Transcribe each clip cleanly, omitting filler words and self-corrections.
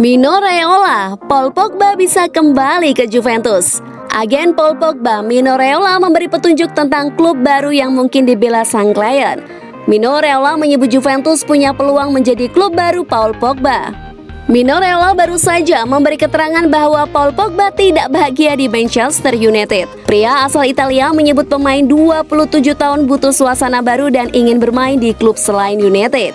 Mino Raiola, Paul Pogba bisa kembali ke Juventus. Agen Paul Pogba, Mino Raiola memberi petunjuk tentang klub baru yang mungkin dibela sang klien. Mino Raiola menyebut Juventus punya peluang menjadi klub baru Paul Pogba. Mino Raiola baru saja memberi keterangan bahwa Paul Pogba tidak bahagia di Manchester United. Pria asal Italia menyebut pemain 27 tahun butuh suasana baru dan ingin bermain di klub selain United.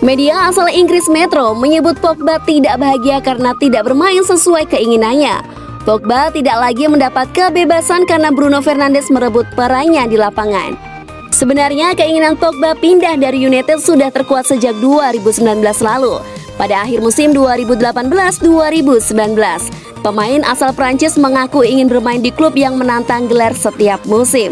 Media asal Inggris Metro menyebut Pogba tidak bahagia karena tidak bermain sesuai keinginannya. Pogba tidak lagi mendapat kebebasan karena Bruno Fernandes merebut perannya di lapangan. Sebenarnya keinginan Pogba pindah dari United sudah terkuat sejak 2019 lalu. Pada akhir musim 2018-2019, pemain asal Prancis mengaku ingin bermain di klub yang menantang gelar setiap musim.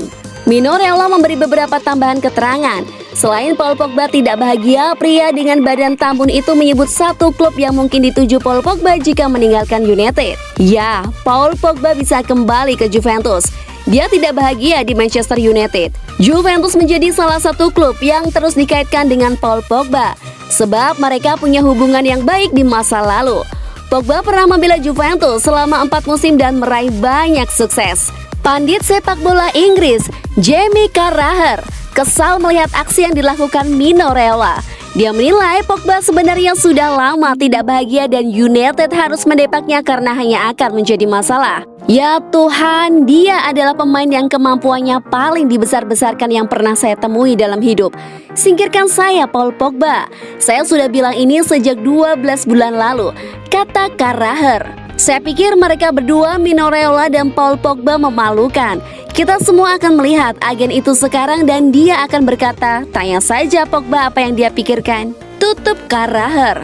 Mino Raiola memberi beberapa tambahan keterangan. Selain Paul Pogba tidak bahagia, pria dengan badan tambun itu menyebut satu klub yang mungkin dituju Paul Pogba jika meninggalkan United. Ya, Paul Pogba bisa kembali ke Juventus. Dia tidak bahagia di Manchester United. Juventus menjadi salah satu klub yang terus dikaitkan dengan Paul Pogba, sebab mereka punya hubungan yang baik di masa lalu. Pogba pernah membela Juventus selama 4 musim dan meraih banyak sukses. Pandit sepak bola Inggris, Jamie Carragher, kesal melihat aksi yang dilakukan Mino Raiola. Dia menilai Pogba sebenarnya sudah lama tidak bahagia dan United harus mendepaknya karena hanya akan menjadi masalah. Ya Tuhan, dia adalah pemain yang kemampuannya paling dibesar-besarkan yang pernah saya temui dalam hidup. Singkirkan saya, Paul Pogba. Saya sudah bilang ini sejak 12 bulan lalu, kata Carragher. Saya pikir mereka berdua, Mino Raiola dan Paul Pogba, memalukan. Kita semua akan melihat agen itu sekarang dan dia akan berkata, tanya saja Pogba apa yang dia pikirkan. Tutup Carragher.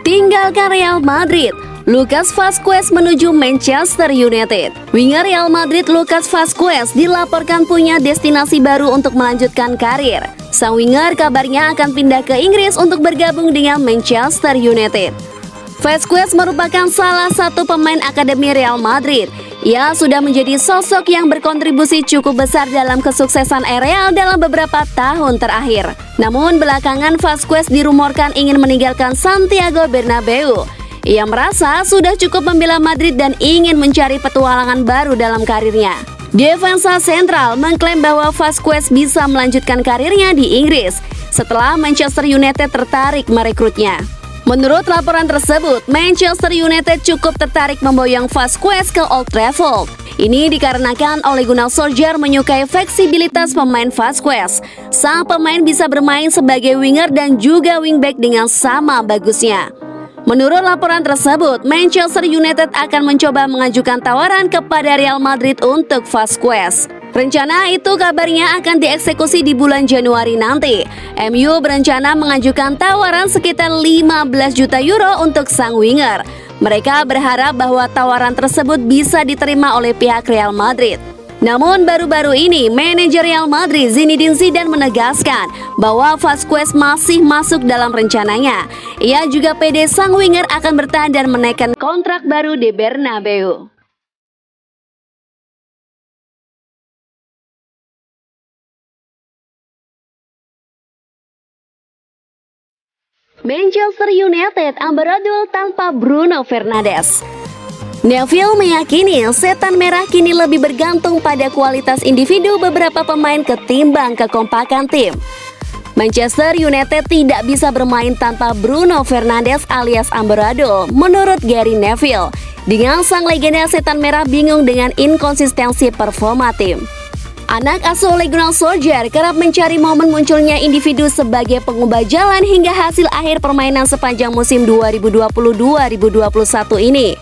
Tinggalkan Real Madrid. Lucas Vazquez menuju Manchester United. Winger Real Madrid Lucas Vazquez dilaporkan punya destinasi baru untuk melanjutkan karir. Sang winger kabarnya akan pindah ke Inggris untuk bergabung dengan Manchester United. Vazquez merupakan salah satu pemain akademi Real Madrid. Ia sudah menjadi sosok yang berkontribusi cukup besar dalam kesuksesan Real dalam beberapa tahun terakhir. Namun belakangan Vazquez dirumorkan ingin meninggalkan Santiago Bernabeu. Ia merasa sudah cukup membela Madrid dan ingin mencari petualangan baru dalam karirnya. Defensa sentral mengklaim bahwa Vazquez bisa melanjutkan karirnya di Inggris setelah Manchester United tertarik merekrutnya. Menurut laporan tersebut, Manchester United cukup tertarik memboyong Vazquez ke Old Trafford. Ini dikarenakan Ole Gunnar Solskjaer menyukai fleksibilitas pemain Vazquez. Sang pemain bisa bermain sebagai winger dan juga wingback dengan sama bagusnya. Menurut laporan tersebut, Manchester United akan mencoba mengajukan tawaran kepada Real Madrid untuk Vazquez. Rencana itu kabarnya akan dieksekusi di bulan Januari nanti. MU berencana mengajukan tawaran sekitar 15 juta euro untuk sang winger. Mereka berharap bahwa tawaran tersebut bisa diterima oleh pihak Real Madrid. Namun baru-baru ini, manajer Real Madrid Zinedine Zidane menegaskan bahwa Vazquez masih masuk dalam rencananya. Ia juga pede sang winger akan bertahan dan menaikkan kontrak baru di Bernabeu. Manchester United amburadul tanpa Bruno Fernandes. Neville meyakini setan merah kini lebih bergantung pada kualitas individu beberapa pemain ketimbang kekompakan tim. Manchester United tidak bisa bermain tanpa Bruno Fernandes alias amburadul, menurut Gary Neville. Dengan sang legenda setan merah bingung dengan inkonsistensi performa tim. Anak asuh Ole Gunnar Solskjaer kerap mencari momen munculnya individu sebagai pengubah jalan hingga hasil akhir permainan sepanjang musim 2020-2021 ini.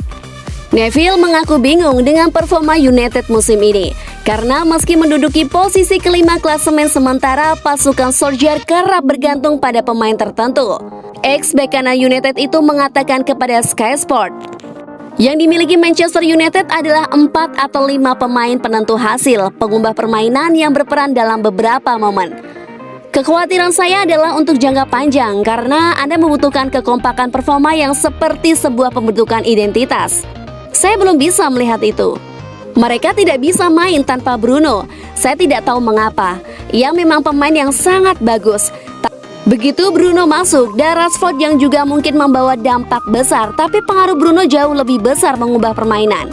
Neville mengaku bingung dengan performa United musim ini karena meski menduduki posisi kelima klasemen sementara, pasukan Solskjaer kerap bergantung pada pemain tertentu. Ex-bek kanan United itu mengatakan kepada Sky Sport, yang dimiliki Manchester United adalah 4 atau 5 pemain penentu hasil, pengubah permainan yang berperan dalam beberapa momen. Kekhawatiran saya adalah untuk jangka panjang karena Anda membutuhkan kekompakan performa yang seperti sebuah pembentukan identitas. Saya belum bisa melihat itu. Mereka tidak bisa main tanpa Bruno. Saya tidak tahu mengapa. Ia memang pemain yang sangat bagus. Begitu Bruno masuk, dan Rashford yang juga mungkin membawa dampak besar, tapi pengaruh Bruno jauh lebih besar mengubah permainan.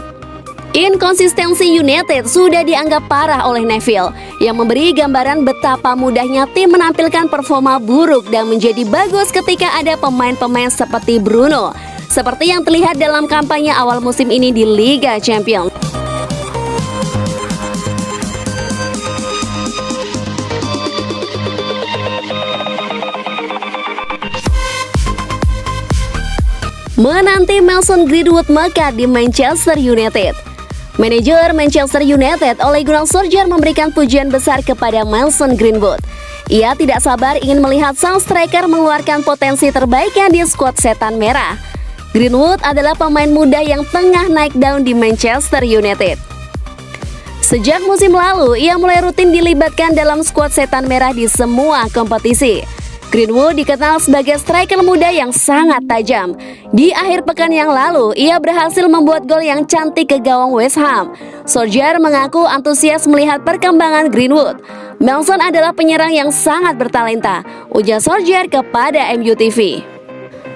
Inkonsistensi United sudah dianggap parah oleh Neville, yang memberi gambaran betapa mudahnya tim menampilkan performa buruk dan menjadi bagus ketika ada pemain-pemain seperti Bruno, seperti yang terlihat dalam kampanye awal musim ini di Liga Champions. Menanti Mason Greenwood mekar di Manchester United. Manajer Manchester United Ole Gunnar Solskjaer memberikan pujian besar kepada Mason Greenwood. Ia tidak sabar ingin melihat sang striker mengeluarkan potensi terbaiknya di skuad Setan Merah. Greenwood adalah pemain muda yang tengah naik daun di Manchester United. Sejak musim lalu, ia mulai rutin dilibatkan dalam skuad Setan Merah di semua kompetisi. Greenwood dikenal sebagai striker muda yang sangat tajam. Di akhir pekan yang lalu, ia berhasil membuat gol yang cantik ke gawang West Ham. Solskjaer mengaku antusias melihat perkembangan Greenwood. Mason adalah penyerang yang sangat bertalenta, ujar Solskjaer kepada MUTV.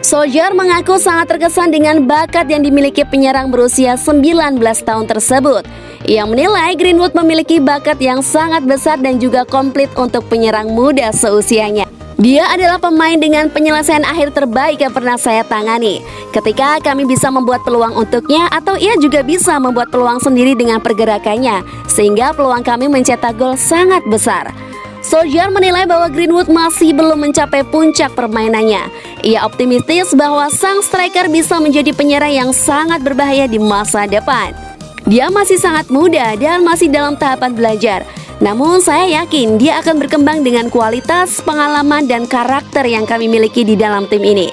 Solskjaer mengaku sangat terkesan dengan bakat yang dimiliki penyerang berusia 19 tahun tersebut. Ia menilai Greenwood memiliki bakat yang sangat besar dan juga komplit untuk penyerang muda seusianya. Dia adalah pemain dengan penyelesaian akhir terbaik yang pernah saya tangani. Ketika kami bisa membuat peluang untuknya, atau ia juga bisa membuat peluang sendiri dengan pergerakannya, sehingga peluang kami mencetak gol sangat besar. Solskjaer menilai bahwa Greenwood masih belum mencapai puncak permainannya. Ia optimistis bahwa sang striker bisa menjadi penyerang yang sangat berbahaya di masa depan. Dia masih sangat muda dan masih dalam tahapan belajar. Namun saya yakin dia akan berkembang dengan kualitas, pengalaman, dan karakter yang kami miliki di dalam tim ini.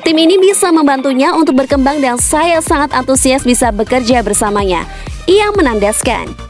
Tim ini bisa membantunya untuk berkembang dan saya sangat antusias bisa bekerja bersamanya. Ia menandaskan.